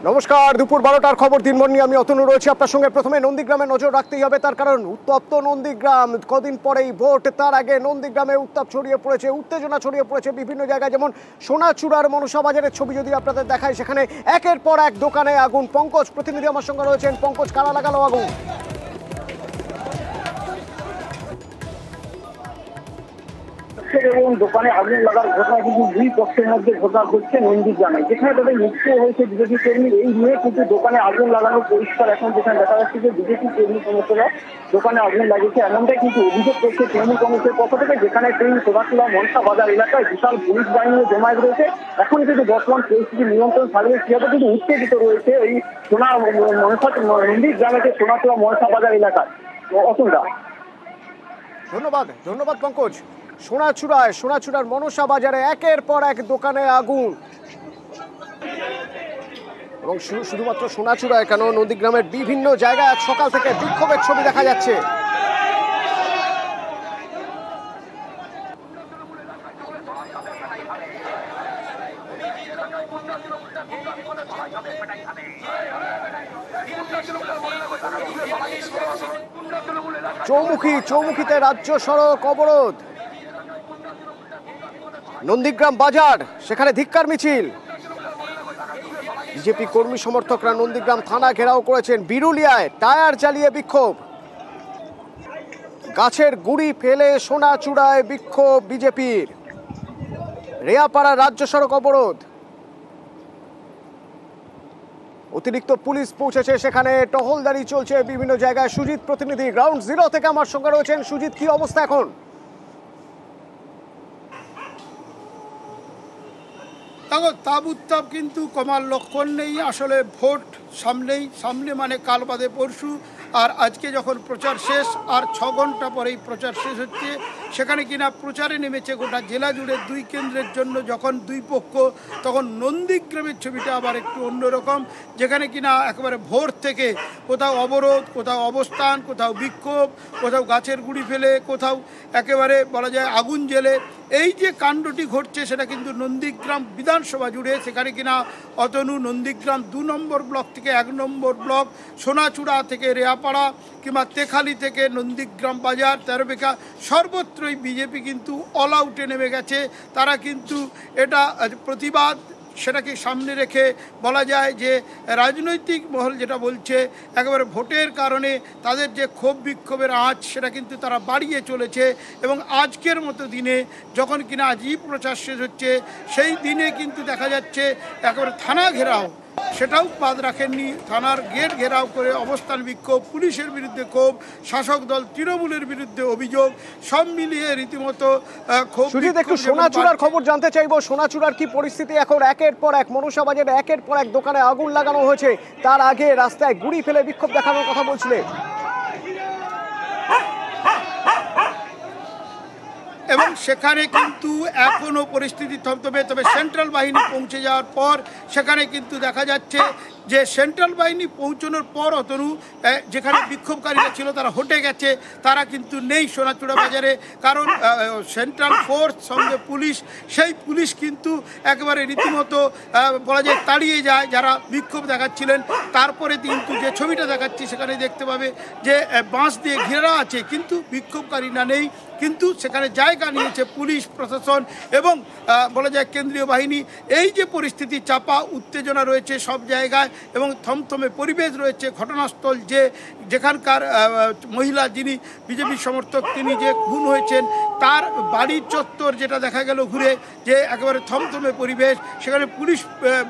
নমস্কার, দুপুর 12টার খবর দিনভর নিয়ে আমি অতনু রয়েছি আপনার সঙ্গে। প্রথমে নন্দীগ্রামে নজর রাখতেই হবে, তার কারণ উত্তপ্ত নন্দীগ্রাম। কদিন পরেই ভোট, তার আগে নন্দীগ্রামে উত্তাপ ছড়িয়ে পড়েছে, উত্তেজনা ছড়িয়ে পড়েছে বিভিন্ন জায়গায়। যেমন সোনাচূড়ার মনসা বাজারের ছবি যদি আপনাদের দেখায়, সেখানে একের পর এক দোকানে আগুন। পঙ্কজ প্রতিনিধি আমার সঙ্গে রয়েছেন। পঙ্কজ, কারা লাগালো আগুন? এবং দোকানে আগুন লাগার ঘটনা কিন্তু দুই পক্ষের মধ্যে ঘটনা ঘটছে নন্দীগ্রামে, যেখানে তাদের মৃত্যু হয়েছে বিজেপি কর্মী। এই নিয়ে কিন্তু দোকানে আগুন লাগানো পরিষ্কার। এখন যেখানে দেখা যাচ্ছে যে বিজেপি কর্মী সমর্থকরা দোকানে আগুন লাগিয়েছে, এমনটাই কিন্তু অভিযোগ করছে তৃণমূল কংগ্রেসের পক্ষ থেকে। যেখানে সেই সোনাচূড়া মনসা বাজার এলাকায় বিশাল পুলিশ বাহিনী জমায়েত রয়েছে। এখন কিন্তু বর্তমান পরিস্থিতি নিয়ন্ত্রণ থাকবে কিভাবে কিন্তু উত্তেজিত রয়েছে এই নন্দীগ্রামে সোনাচূড়া মনসা বাজার এলাকায়। অসুবিধা। ধন্যবাদ পঙ্কজ। সোনাচূড়ার মনসা বাজারে একের পর এক দোকানে আগুন, এবং শুধুমাত্র সোনাচূড়ায় কেন, নন্দীগ্রামের বিভিন্ন জায়গায় সকাল থেকে বিক্ষোভের ছবি দেখা যাচ্ছে। চৌমুখীতে রাজ্য সড়ক অবরোধ। নন্দীগ্রাম বাজার, সেখানে ধিক্কার মিছিল। বিজেপি কর্মী সমর্থকরা নন্দীগ্রাম থানা ঘেরাও করেছেন। বিরুলিয়ায় টায়ার জ্বালিয়ে বিক্ষোভ। গাছের গুড়ি ফেলে সোনাচূড়ায় বিক্ষোভ বিজেপির। রেয়াপাড়া রাজ্য সড়ক অবরোধ। অতিরিক্ত পুলিশ পৌঁছেছে সেখানে, টহলদারি চলছে বিভিন্ন জায়গায়। সুজিত প্রতিনিধি গ্রাউন্ড জিরো থেকে আমার সঙ্গে রয়েছেন। সুজিত, কি অবস্থা এখন? তাপ উত্তাপ কিন্তু কমার লক্ষণ নেই। আসলে ভোট সামনে মানে কাল বাদে পরশু, আর আজকে যখন প্রচার শেষ, আর 6 ঘন্টা পরেই প্রচার শেষ হচ্ছে, সেখানে কিনা প্রচারে নেমেছে গোটা জেলা জুড়ে 2 কেন্দ্রের জন্য যখন 2 পক্ষ, তখন নন্দীগ্রামের ছবিটা আবার একটু অন্যরকম। যেখানে কিনা একেবারে ভোর থেকে কোথাও অবরোধ, কোথাও অবস্থান, কোথাও বিক্ষোভ, কোথাও গাছের গুঁড়ি ফেলে, কোথাও একেবারে বলা যায় আগুন জ্বেলে এই যে কাণ্ডটি ঘটছে, সেটা কিন্তু নন্দীগ্রাম বিধানসভা জুড়ে। সেখানে কিনা অতনু নন্দীগ্রাম 2 নম্বর ব্লক থেকে 1 নম্বর ব্লক, সোনাচূড়া থেকে রেয়াপাড়া কিংবা তেখালি থেকে নন্দীগ্রাম বাজার, তেরোবেকা, সর্বত্রই বিজেপি কিন্তু অল আউটে নেমে গেছে। তারা কিন্তু এটা প্রতিবাদ, সেটাকে সামনে রেখে বলা যায় যে রাজনৈতিক মহল যেটা বলছে, একেবারে ভোটের কারণে তাদের যে ক্ষোভ বিক্ষোভের আঁচ, সেটা কিন্তু তারা বাড়িয়ে চলেছে। এবং আজকের মতো দিনে যখন কিনা আজই প্রচার শেষ হচ্ছে, সেই দিনে কিন্তু দেখা যাচ্ছে একেবারে থানা ঘেরাও, সেটাও বাদ রাখেননি। থানার গেট ঘেরাও করে অবস্থান বিক্ষোভ, পুলিশের বিরুদ্ধে ক্ষোভ, শাসক দল তৃণমূলের বিরুদ্ধে অভিযোগ, সব মিলিয়ে রীতিমতো ক্ষোভ। সুজিত, একটু সোনাচূড়ার খবর জানতে চাইবো। সোনাচূড়ার কি পরিস্থিতি এখন? একের পর এক মনসা বাজারে একের পর এক দোকানে আগুন লাগানো হয়েছে, তার আগে রাস্তায় গুড়ি ফেলে বিক্ষোভ দেখানোর কথা বলছিলেন। এবং সেখানে কিন্তু এখনও পরিস্থিতি থমথমে। তবে সেন্ট্রাল বাহিনী পৌঁছে যাওয়ার পর সেখানে কিন্তু দেখা যাচ্ছে যে সেন্ট্রাল বাহিনী পৌঁছানোর পর অতনু যেখানে বিক্ষোভকারীরা ছিল তারা হটে গেছে, তারা কিন্তু নেই সোনাচূড়া বাজারে। কারণ সেন্ট্রাল ফোর্স সঙ্গে পুলিশ, সেই পুলিশ কিন্তু একেবারে রীতিমতো বলা যায় তাড়িয়ে যায় যারা বিক্ষোভ দেখাচ্ছিলেন। তারপরে কিন্তু যে ছবিটা দেখাচ্ছি, সেখানে দেখতে পাবে যে বাঁশ দিয়ে ঘেরা আছে, কিন্তু বিক্ষোভকারীরা নেই। কিন্তু সেখানে জায়গা নিয়েছে পুলিশ প্রশাসন এবং বলা যায় কেন্দ্রীয় বাহিনী। এই যে পরিস্থিতি, চাপা উত্তেজনা রয়েছে সব জায়গায় এবং থমথমে পরিবেশ রয়েছে। ঘটনাস্থল যেখানকার মহিলা যিনি বিজেপি সমর্থক, তিনি যে খুন হয়েছেন, তার বাড়ির চত্বর যেটা দেখা গেল ঘুরে, যে একেবারে থমথমে পরিবেশ। সেখানে পুলিশ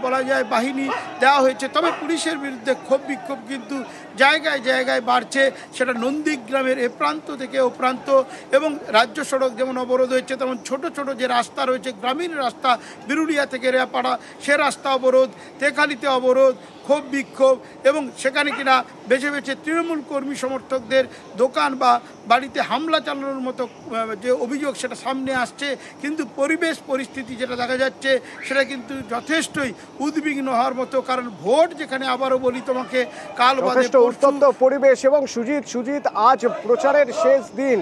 বলা যায় বাহিনী দেওয়া হয়েছে। তবে পুলিশের বিরুদ্ধে ক্ষোভ বিক্ষোভ কিন্তু জায়গায় জায়গায় বাড়ছে। সেটা নন্দীগ্রামের এ প্রান্ত থেকে ও প্রান্ত। এবং রাজ্য সড়ক যেমন অবরোধ হয়েছে, তেমন ছোট ছোট যে রাস্তা রয়েছে, গ্রামীণ রাস্তা, বিরুলিয়া থেকে রেয়াপাড়া, সে রাস্তা অবরোধ, তেখালিতে অবরোধ, ক্ষোভ বিক্ষোভ। এবং সেখানে কিনা বেছে বেছে তৃণমূল কর্মী সমর্থকদের দোকান বা বাড়িতে হামলা চালানোর মতো যে অভিযোগ, সেটা সামনে আসছে। কিন্তু পরিস্থিতি যেটা দেখা যাচ্ছে, সেটা কিন্তু যথেষ্টই উদ্বিগ্ন হওয়ার মতো। কারণ ভোট যেখানে, আবারও বলি তোমাকে, কাল বাদে উত্তপ্ত পরিবেশ। এবং সুজিত, আজ প্রচারের শেষ দিন।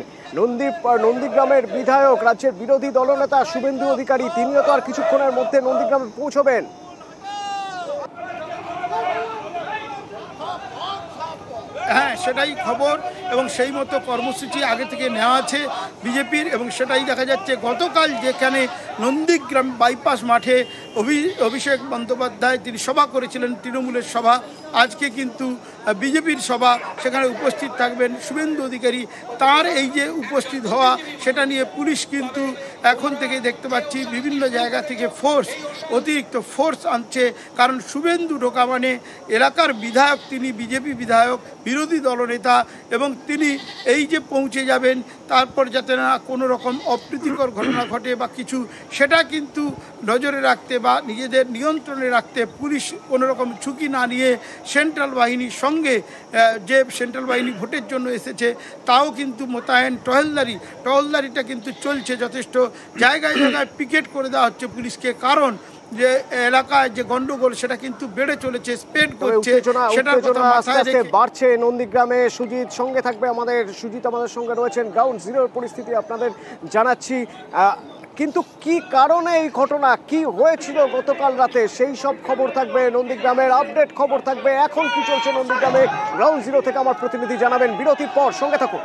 নন্দীগ্রামের বিধায়ক, রাজ্যের বিরোধী দলনেতা শুভেন্দু অধিকারী, তিনিও তো আর কিছুক্ষণের মধ্যে নন্দীগ্রামে পৌঁছবেন। হ্যাঁ, সেটাই খবর এবং সেই মতো কর্মসূচি আগে থেকে নেওয়া আছে বিজেপির, এবং সেটাই দেখা যাচ্ছে গতকাল যেখানে নন্দীগ্রাম বাইপাস মাঠে অভিষেক বন্দ্যোপাধ্যায় তিনি সভা করেছিলেন, তৃণমূলের সভা, আজকে কিন্তু বিজেপির সভা, সেখানে উপস্থিত থাকবেন শুভেন্দু অধিকারী। তার এই যে উপস্থিত হওয়া, সেটা নিয়ে পুলিশ কিন্তু এখন থেকে দেখতে পাচ্ছি বিভিন্ন জায়গা থেকে অতিরিক্ত ফোর্স আনছে, কারণ শুভেন্দু ঢোকা মানে এলাকার বিধায়ক, তিনি বিজেপি বিধায়ক, বিরোধী দলনেতা, এবং তিনি এই যে পৌঁছে যাবেন, তারপর যাতে না কোনো রকম অপ্রীতিকর ঘটনা ঘটে বা কিছু, সেটা কিন্তু নজরে রাখতে বা নিজেদের নিয়ন্ত্রণে রাখতে পুলিশ কোনো রকম ঝুঁকি না নিয়ে সেন্ট্রাল বাহিনীর সঙ্গে, যে সেন্ট্রাল বাহিনী ভোটের জন্য এসেছে তাও কিন্তু মোতায়েন, টহলদারিটা কিন্তু চলছে যথেষ্ট। জায়গায় জায়গায় পিকেট করে দেওয়া হচ্ছে পুলিশকে, কারণ যে এলাকায় যে গন্ডগোল সেটা কিন্তু বেড়ে চলেছে, স্প্রেড করছে, সেটার কথা মাথায় রেখে বাড়ছে নন্দীগ্রামে। সুজিত সঙ্গে থাকবে সুজিত আমাদের সঙ্গে রয়েছেন, গ্রাউন্ড জিরোর পরিস্থিতি আপনাদের জানাচ্ছি। কিন্তু কি কারণে এই ঘটনা, কি হয়েছিল গতকাল রাতে, সেই সব খবর থাকবে, নন্দীগ্রামের আপডেট খবর থাকবে। এখন কি চলছে নন্দীগ্রামে, গ্রাউন্ড জিরো থেকে আমার প্রতিনিধি জানাবেন বিরতির পর। সঙ্গে থাকুন।